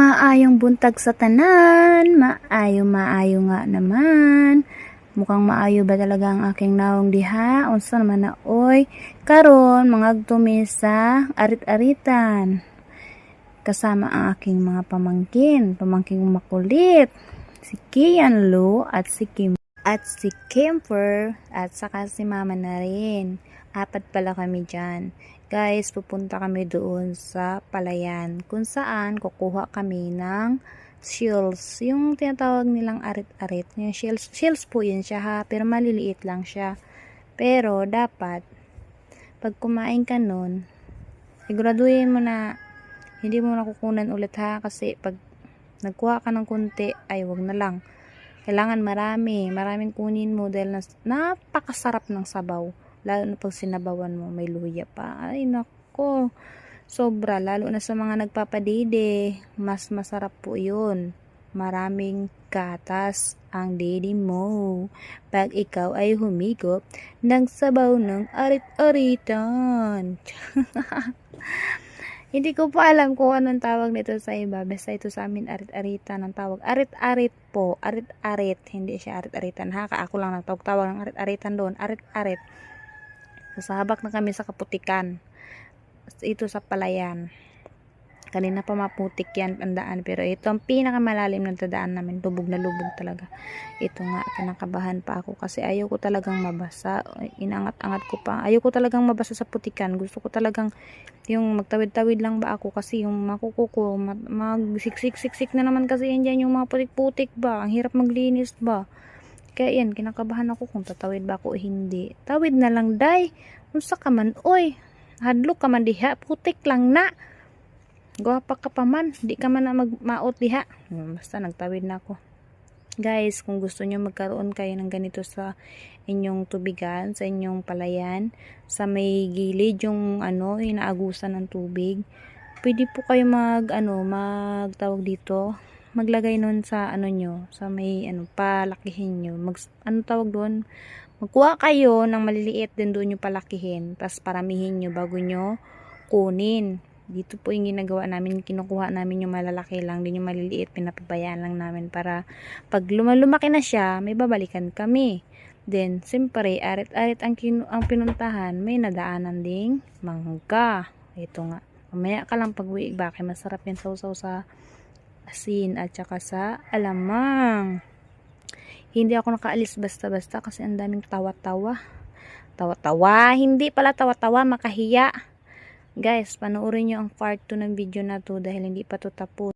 Maayong buntag sa tanan, maayo nga naman. Mukhang maayo ba talaga ang aking naong diha? Unsa naman na oy? Karon mangagtumi sa arit-aritan. Kasama ang aking mga pamangking makulit. Si Kian Lo at si Kimper at saka si Mama na rin. Apat pala kami dyan. Guys, pupunta kami doon sa palayan kung saan kukuha kami ng shells. Yung tinatawag nilang arit-arit. Yung shells po yun siya ha, pero maliliit lang siya. Pero dapat, pag kumain ka nun, siguraduhin mo na hindi mo nakukunan ulit ha, kasi pag nagkuha ka ng kunti, ay wag na lang. Kailangan maraming kunin mo dahil napakasarap ng sabaw. Lalo na pag sinabawan mo, may luya pa. Ay nako, sobra. Lalo na sa mga nagpapadede, mas masarap po yun. Maraming gatas ang dede mo pag ikaw ay humigop ng sabaw ng arit-aritan. Hindi ko pa alam kung anong tawag nito sa iba. Basta ito sa amin, arit-aritan ang tawag. Arit-arit po. Arit-arit. Hindi siya arit-aritan. Ako lang nagtawag ng arit-aritan doon. Arit-arit. Sasahabak na kami sa Kaputikan. Ito sa palayan. Kanina pa maputik yan ang daan. Pero ito ang pinakamalalim ng dadaan namin. Lubog na lubog talaga. Ito nga, kinakabahan pa ako. Kasi ayaw ko talagang mabasa. Inangat-angat ko pa. Ayaw ko talagang mabasa sa putikan. Gusto ko talagang yung magtawid-tawid lang ba ako. Kasi yung makukuko, magsiksik-siksik na naman kasi yan dyan yung mga putik-putik ba. Ang hirap maglinis ba. Kaya yan, kinakabahan ako kung tatawid ba ako o hindi. Tawid na lang, day. Unsa ka man, oy. Hadlok ka man diha. Putik lang na. Gwapa ka pa man. Di ka man na maot diha. Basta nagtawid na ako. Guys, kung gusto nyo magkaroon kayo ng ganito sa inyong tubigan, sa inyong palayan, sa may gilid yung inaagusan ng tubig, pwede po kayo magtawag dito, maglagay nun sa nyo, sa may palakihin nyo. Tawag doon? Magkuha kayo ng maliliit din doon yung palakihin, tapos paramihin nyo bago nyo kunin. Dito po yung ginagawa namin, kinukuha namin yung malalaki lang, din yung maliliit, pinapabayaan lang namin para pag lumaki na siya, may babalikan kami. Then, siyempre, arit-arit ang pinuntahan, may nadaanan ding mangga. Ito nga, mamaya ka lang pag-uwi, bakit masarap yan sausaw sa asin at saka sa alamang. Hindi ako nakaalis basta-basta kasi ang daming tawa-tawa. Hindi pala tawa-tawa, makahiya. Guys, panoorin nyo ang part 2 ng video na to dahil hindi pa to tapos.